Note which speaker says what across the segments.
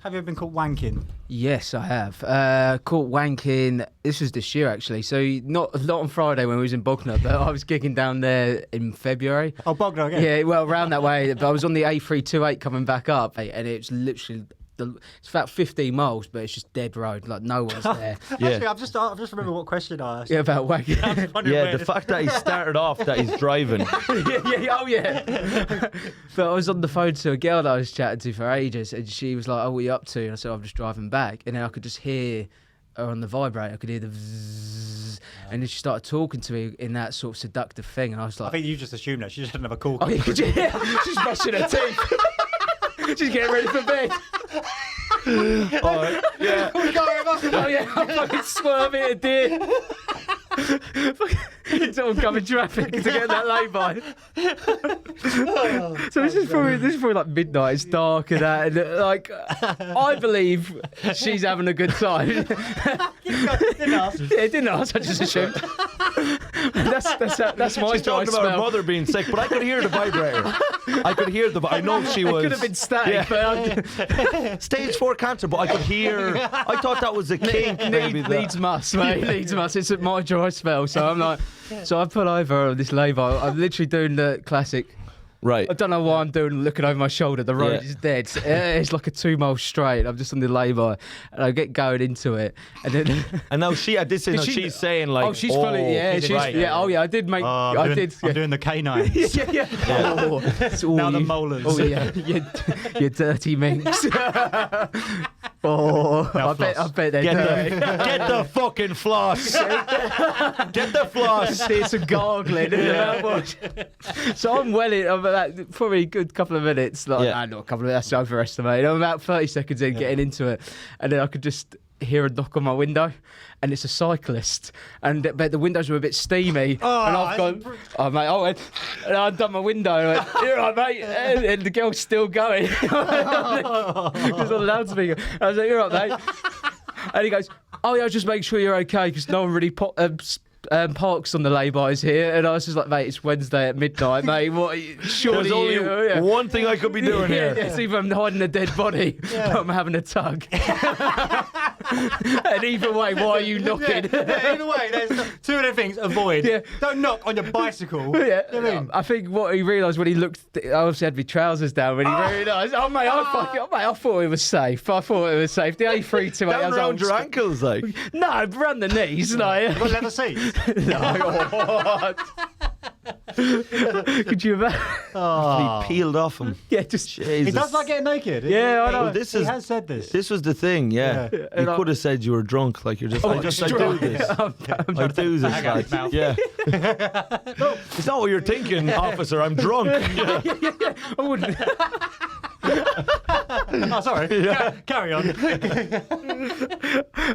Speaker 1: Have you ever been caught wanking?
Speaker 2: Yes, I have. Caught wanking. This was this year, actually. So not on Friday when we was in Bognor, but I was gigging down there in February.
Speaker 1: Oh, Bognor again?
Speaker 2: Yeah, well, around that way. But I was on the A328 coming back up, and it's literally... It's about 15 miles, but it's just dead road. Like, no one's there.
Speaker 1: Actually, I've just remembered what question I asked.
Speaker 2: Yeah, about wanking.
Speaker 3: Yeah, the fact that he started off that he's driving.
Speaker 2: yeah. But I was on the phone to a girl that I was chatting to for ages, and she was like, "Oh, what are you up to?" And I said, "I'm just driving back." And then I could just hear her on the vibrator. I could hear the vzz, and then she started talking to me in that sort of seductive thing, and I was like,
Speaker 1: I think you just assumed that she just had another call.
Speaker 2: "Oh, yeah, she's brushing her teeth. She's getting ready for bed."
Speaker 3: Oh, yeah.
Speaker 2: Oh yeah, I'm fucking swerving a deer. Fucking oncoming traffic to get that lay-by. So this is probably like midnight. It's dark and that, and like I believe she's having a good time.
Speaker 1: Didn't ask.
Speaker 2: Yeah, didn't ask. I just assumed. That's my
Speaker 3: She's talking about her mother being sick, but I could hear the vibrator. I know she was.
Speaker 2: It could have been static, but
Speaker 3: Stage 4 cancer, but I could hear. I thought that was a kink.
Speaker 2: Needs must, mate. Needs must. It's at my dry spell, so I'm like, so I pull over on this lay-by. I'm literally doing the classic.
Speaker 3: Right.
Speaker 2: I don't know why I'm looking over my shoulder. The road is dead. It's like a 2 mile straight. I'm just on the lay-by, and I get going into it, and then.
Speaker 3: And now she's saying like.
Speaker 2: Oh, she's fully. Yeah, she's
Speaker 1: right.
Speaker 2: yeah. Oh yeah, I did make.
Speaker 1: I'm doing the canines.
Speaker 2: yeah. Oh, it's all
Speaker 1: Now the
Speaker 2: you-
Speaker 1: molars.
Speaker 2: Oh yeah, you dirty minx. Oh, I bet they're dirty.
Speaker 3: Get the fucking floss. Get the floss.
Speaker 2: Here's some gargling. So I'm welling. I'm about probably a good couple of minutes. Like, not a couple of minutes. That's overestimated. I'm about 30 seconds in getting into it, and then I could just hear a knock on my window, and it's a cyclist, but the windows were a bit steamy, and I've gone, oh mate, and I've done my window, and I went, you're right mate, and the girl's still going, just on the loudspeaker. I was like, you're right mate, and he goes, oh yeah, just make sure you're okay, because no one really parks on the lay-bys here, and I was just like, mate, it's Wednesday at midnight, mate. What? Surely
Speaker 3: There's only one thing I could be doing here.
Speaker 2: It's either I'm hiding a dead body, or I'm having a tug. And either way, why are you knocking?
Speaker 1: Either way, there's two of the things. Avoid. Yeah. Don't knock on your bicycle.
Speaker 2: Yeah,
Speaker 1: You know what I mean?
Speaker 2: I think what he realised when he looked, I obviously had my trousers down. When he realised, oh mate, I thought it was safe. The A328.
Speaker 3: Down around your ankles, like.
Speaker 2: No, around the knees. Like.
Speaker 1: Got leather seats.
Speaker 2: No. Could you imagine?
Speaker 3: He peeled off him.
Speaker 2: Yeah, just.
Speaker 3: Jesus.
Speaker 1: He does like getting naked.
Speaker 2: Yeah, I know.
Speaker 3: Well,
Speaker 1: He has said this.
Speaker 3: This was the thing, yeah.
Speaker 2: And
Speaker 3: You could have said you were drunk, like you're just. I do this. I do this,
Speaker 1: Hang out his
Speaker 3: like,
Speaker 1: mouth.
Speaker 3: yeah. No, it's not what you're thinking, officer. I'm drunk.
Speaker 2: I wouldn't.
Speaker 1: Oh, sorry. Carry on.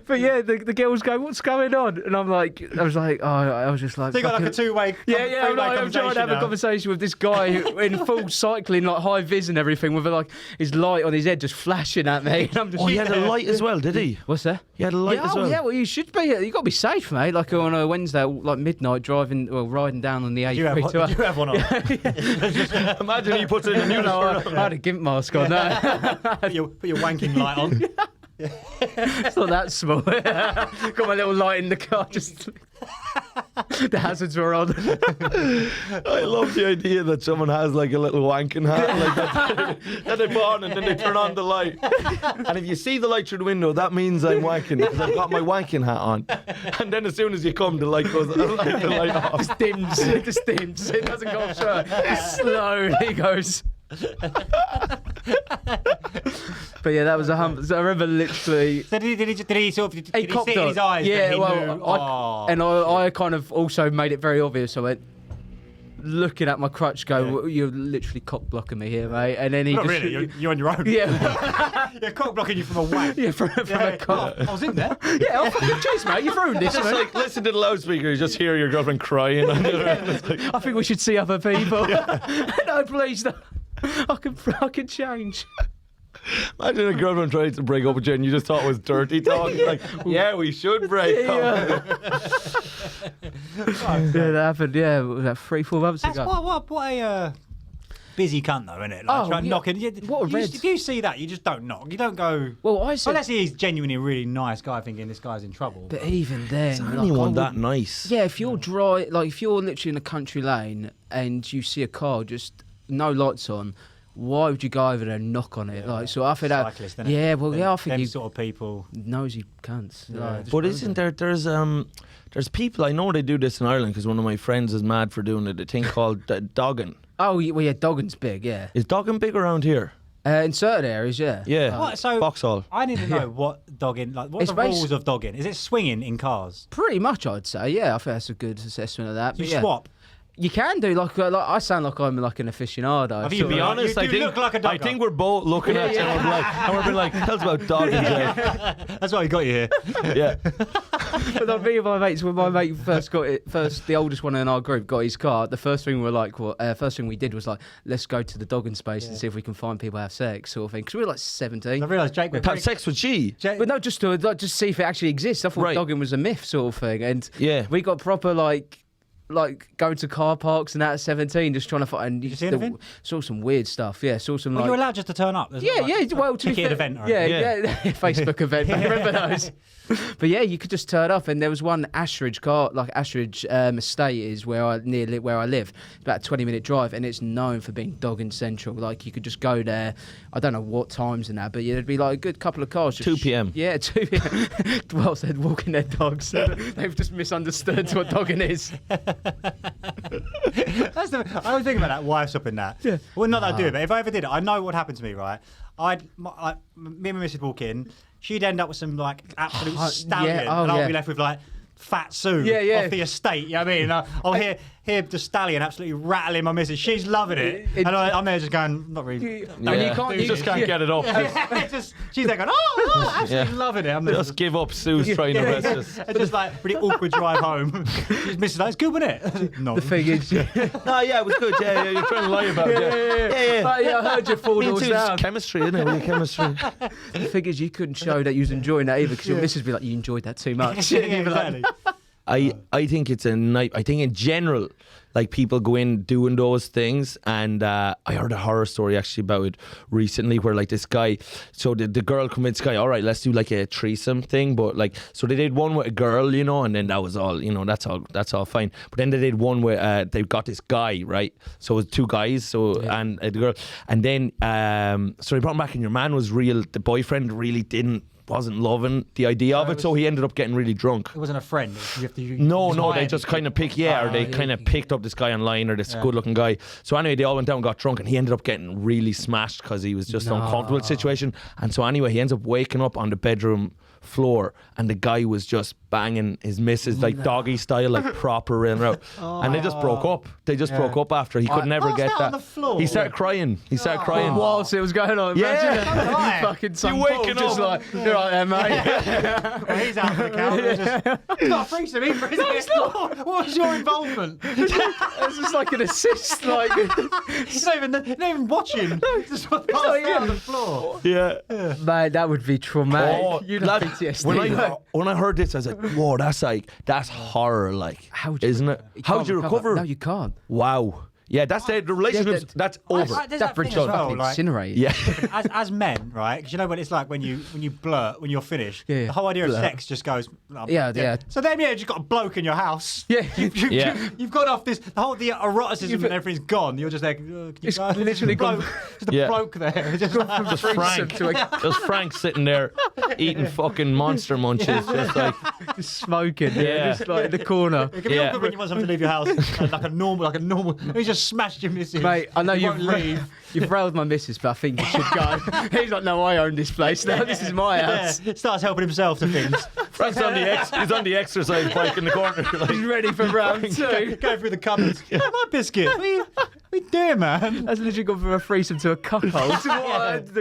Speaker 2: But yeah, the girl was going, "What's going on?" And I was just like,
Speaker 1: So you got like a two-way.
Speaker 2: I'm trying to have a conversation with this guy who, in full cycling, like high vis and everything, with like his light on his head just flashing at me. And I'm just,
Speaker 3: He had a light as well, did he?
Speaker 2: What's that?
Speaker 3: He had a light as well.
Speaker 2: Yeah, well, you should be. You got to be safe, mate. Like on a Wednesday, like midnight, riding down on the A3.
Speaker 1: You have one on.
Speaker 3: Imagine he puts in a new.
Speaker 2: I had a gimp mask on.
Speaker 1: Put your wanking light on.
Speaker 2: It's not that small. Got my little light in the car. Just the hazards were on.
Speaker 3: I love the idea that someone has like a little wanking hat like that they put on and then they turn on the light. And if you see the light through the window, that means I'm wanking because I've got my wanking hat on. And then as soon as you come, the light goes, the light off.
Speaker 2: It just dims. It doesn't go off straight. It slowly goes. But yeah, that was a hump. So I remember literally.
Speaker 1: So did he sort of? Did he
Speaker 2: copped
Speaker 1: see it in
Speaker 2: on.
Speaker 1: his eyes?
Speaker 2: Yeah,
Speaker 1: that he
Speaker 2: well,
Speaker 1: knew,
Speaker 2: I kind of also made it very obvious. I went looking at my crutch, well, you're literally cock blocking me here, mate. And then he
Speaker 1: Not
Speaker 2: just,
Speaker 1: really. You're on your own.
Speaker 2: Yeah,
Speaker 1: You're cock blocking you from a wank.
Speaker 2: yeah, from a cock.
Speaker 1: I was in there.
Speaker 2: Yeah, oh fucking jeez, mate, you've ruined this,
Speaker 3: Just
Speaker 2: mate.
Speaker 3: like listen to the loudspeaker, you just hear your girlfriend crying.
Speaker 2: I think we should see other people. No, please, no. I can change.
Speaker 3: Imagine a girlfriend tried to break up with you and you just thought it was dirty talk. Like, yeah, we should break up.
Speaker 2: Yeah, that happened. Yeah, was that 3-4 months
Speaker 1: That's
Speaker 2: ago?
Speaker 1: what a busy cunt though, isn't it? Like, try knocking. If you see that, you just don't knock. You don't go.
Speaker 2: Well, I said.
Speaker 1: Unless he's genuinely a really nice guy, thinking this guy's in trouble.
Speaker 2: But even then,
Speaker 3: is anyone that nice?
Speaker 2: Yeah, if you're if you're literally in a country lane and you see a car just no lights on. Why would you go over there and knock on it?
Speaker 1: Yeah.
Speaker 2: Like, so I think
Speaker 1: Cyclist,
Speaker 2: that. Yeah, well, I think
Speaker 1: them sort of people.
Speaker 2: Nosy cunts.
Speaker 1: Yeah.
Speaker 3: But isn't there? There's people I know they do this in Ireland because one of my friends is mad for doing it. A thing called dogging.
Speaker 2: Oh, well, yeah, dogging's big. Yeah.
Speaker 3: Is dogging big around here?
Speaker 2: In certain areas, yeah.
Speaker 3: Yeah.
Speaker 1: So
Speaker 3: Vauxhall.
Speaker 1: I need to know what dogging. Like, what are the rules of dogging? Is it swinging in cars?
Speaker 2: Pretty much, I'd say. Yeah, I think that's a good assessment of that.
Speaker 1: You swap.
Speaker 2: You can do like I sound like I'm like an aficionado.
Speaker 3: To be honest,
Speaker 1: you look like a dogger.
Speaker 3: I think we're both looking at you and we're being like, tell us about dogging, Jay.
Speaker 1: That's why we got you here.
Speaker 3: Yeah.
Speaker 2: But like me and my mates, when my mate first the oldest one in our group got his car, the first thing first thing we did was like, let's go to the dogging space and see if we can find people have sex, sort of thing. Because we were like 17.
Speaker 1: I realised Jake would
Speaker 3: have sex with she.
Speaker 2: But no, just to just see if it actually exists. I thought dogging was a myth, sort of thing. And we got proper like going to car parks and that at 17, just trying to find.
Speaker 1: Did you see anything?
Speaker 2: Saw some weird stuff. Yeah, saw some.
Speaker 1: Well, you're allowed just to turn up.
Speaker 2: Well, to
Speaker 1: ticket event.
Speaker 2: Facebook event. I remember those. But yeah, you could just turn up, and there was one Ashridge estate is where I live. It's about a 20-minute drive, and it's known for being dogging central. Like you could just go there. I don't know what times and that, but there'd be like a good couple of cars.
Speaker 3: 2 p.m.
Speaker 2: Yeah, 2 p.m. Well, they're walking their dogs. They've just misunderstood what dogging is.
Speaker 1: I was thinking about that wife swapping that. Yeah. Well, not that I do it, but if I ever did it, I know what happened to me, right? Me and my missus walk in, she'd end up with some like absolute stallion, and I'll be left with like fat Sue off the estate. You know what I mean? And I'll hear the stallion absolutely rattling my missus. She's loving it, and I'm there just going, not really.
Speaker 3: You just can't get it up.
Speaker 1: She's there going, absolutely loving it. I'm
Speaker 3: just give up. Sue's trying to rest us.
Speaker 1: It's just like really awkward drive home. She's missing that. It's good, wasn't it? No.
Speaker 2: The thing is,
Speaker 3: it was good. Yeah, you're trying to lie about it.
Speaker 2: Yeah, I heard you fall doors down.
Speaker 3: Chemistry, isn't it? Chemistry.
Speaker 2: The thing is, you couldn't show that you was enjoying that either, because your missus would be like, you enjoyed that too much.
Speaker 1: Exactly.
Speaker 3: I think it's a night. I think in general, like people go in doing those things, and I heard a horror story actually about it recently, where like this guy, so the girl convinced the guy, all right, let's do like a threesome thing, but like, so they did one with a girl, and then that was all, that's all fine. But then they did one where they got this guy, right? So it was two guys, and the girl, and then so they brought him back, and your man was real. The boyfriend really wasn't loving the idea of it, so he ended up getting really drunk.
Speaker 1: It wasn't a friend.
Speaker 3: No, they just kind of picked up this guy online, or this good-looking guy. So anyway, they all went down and got drunk, and he ended up getting really smashed because he was just uncomfortable with the situation. And so anyway, he ends up waking up on the bedroom floor, and the guy was just banging his missus like doggy style, like proper in out. And they just broke up. They just broke up after. He could never get that.
Speaker 1: On the floor?
Speaker 3: He started crying.
Speaker 2: Whilst it was going on.
Speaker 3: Yeah.
Speaker 2: Fucking some
Speaker 3: waking up
Speaker 2: just like, you're right there, mate.
Speaker 1: Well, he's out for the count. It's not a threesome either, is it? It's not. What was your involvement?
Speaker 2: It's just like an assist. Like
Speaker 1: he's not even watching. He's just passed out on the floor.
Speaker 3: Yeah.
Speaker 2: Man, that would be traumatic.
Speaker 3: Oh,
Speaker 2: You'd have PTSD.
Speaker 3: When I heard this, I was like, whoa, that's horror, like, isn't it? How do you recover?
Speaker 2: No, you can't.
Speaker 3: Wow. Yeah, that's the relationship. That's over.
Speaker 2: That bridge is fucking incinerated.
Speaker 3: Yeah.
Speaker 1: As men, right? Because you know what it's like when you blurt when you're finished. The whole idea of sex just goes.
Speaker 2: Yeah.
Speaker 1: So then, you just got a bloke in your house.
Speaker 2: Yeah.
Speaker 1: You've got off this. The eroticism and everything's gone. You're just like,
Speaker 2: it's literally gone.
Speaker 1: Just a bloke there.
Speaker 3: Just Frank. Just Frank sitting there eating fucking monster munches,
Speaker 2: just smoking. Just like in the corner.
Speaker 1: It can be awkward when you want someone to leave your house, like a normal. He's just smashed your missus.
Speaker 2: Mate, I know you've railed my missus, but I think you should go. He's like, no, I own this place now. This is my house.
Speaker 1: Starts helping himself to things.
Speaker 3: Frank's he's on the exercise bike in the corner. Like,
Speaker 2: he's ready for round two.
Speaker 1: Go through the cupboards. My biscuit. What are you doing, man?
Speaker 2: That's literally gone from a threesome to a cuckold.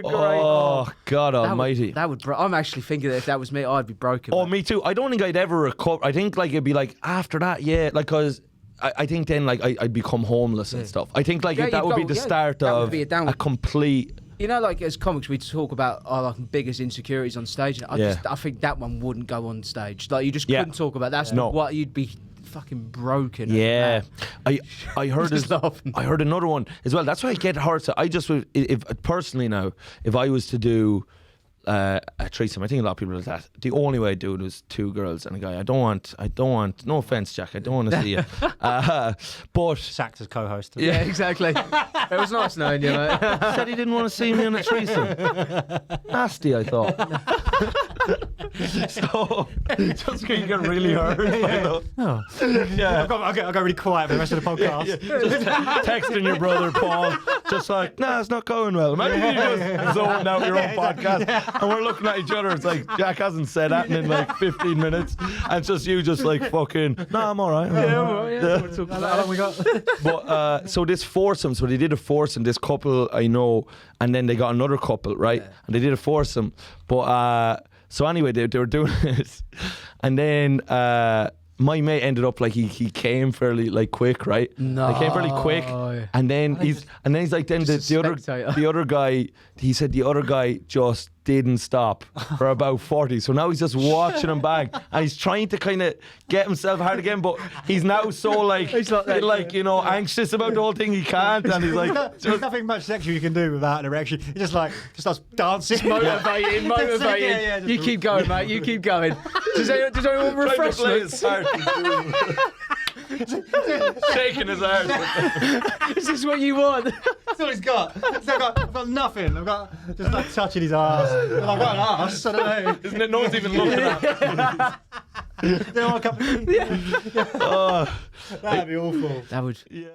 Speaker 3: Oh, God almighty.
Speaker 2: I'm actually thinking that if that was me, I'd be broken.
Speaker 3: Oh, me too. I don't think I'd ever recover. I think like it'd be like after that, like, because I think then like I'd become homeless and stuff. I think like that would be the start of a complete.
Speaker 2: You know, like as comics, we talk about our like biggest insecurities on stage. I think that one wouldn't go on stage. Like you just couldn't talk about. That's not what you'd be fucking broken.
Speaker 3: Yeah, I heard
Speaker 2: Just
Speaker 3: this,
Speaker 2: laughing.
Speaker 3: I heard another one as well. That's why I get hurt. I just would, if personally now, if I was to do a threesome, I think a lot of people do that. The only way I'd do it was 2 girls and a guy. I don't want. No offense, Jack. I don't want to see you. But
Speaker 1: Sacked as co-host.
Speaker 2: Yeah, exactly. It was nice knowing you, mate.
Speaker 3: said he didn't want to see me on a threesome. Nasty, I thought. So just because you get really hurt.
Speaker 1: I'll go really quiet for the rest of the podcast.
Speaker 3: Just texting your brother Paul, just like, nah, it's not going well. Maybe you just zoned out your own podcast, and we're looking at each other. It's like Jack hasn't said that in like 15 minutes, and it's just you, just like fucking. Nah, I'm all right.
Speaker 1: How long we got?
Speaker 3: But so this foursome, so they did a foursome. This couple I know, and then they got another couple, right? Yeah. And they did a foursome. But so anyway, they were doing it, and then my mate ended up like he came fairly like quick, right?
Speaker 2: No,
Speaker 3: he came fairly quick, and then he's like then the other guy. He said the other guy just didn't stop for about 40. So now he's just watching him back, and he's trying to kind of get himself hard again, but he's now so like anxious about the whole thing. He can't, and he's like,
Speaker 1: there's nothing much sexual you can do without an erection. He just starts dancing,
Speaker 2: motivating. You keep going, mate. You keep going. Does anyone want refreshments?
Speaker 3: Shaking his arms.
Speaker 2: Is this what you want?
Speaker 1: That's all he's got. I've got nothing. I've got just like touching his arse. I've got an arse. I don't know.
Speaker 3: Isn't it? No one's even looking at him.
Speaker 1: That'd be awful.
Speaker 2: That would.
Speaker 3: Yeah.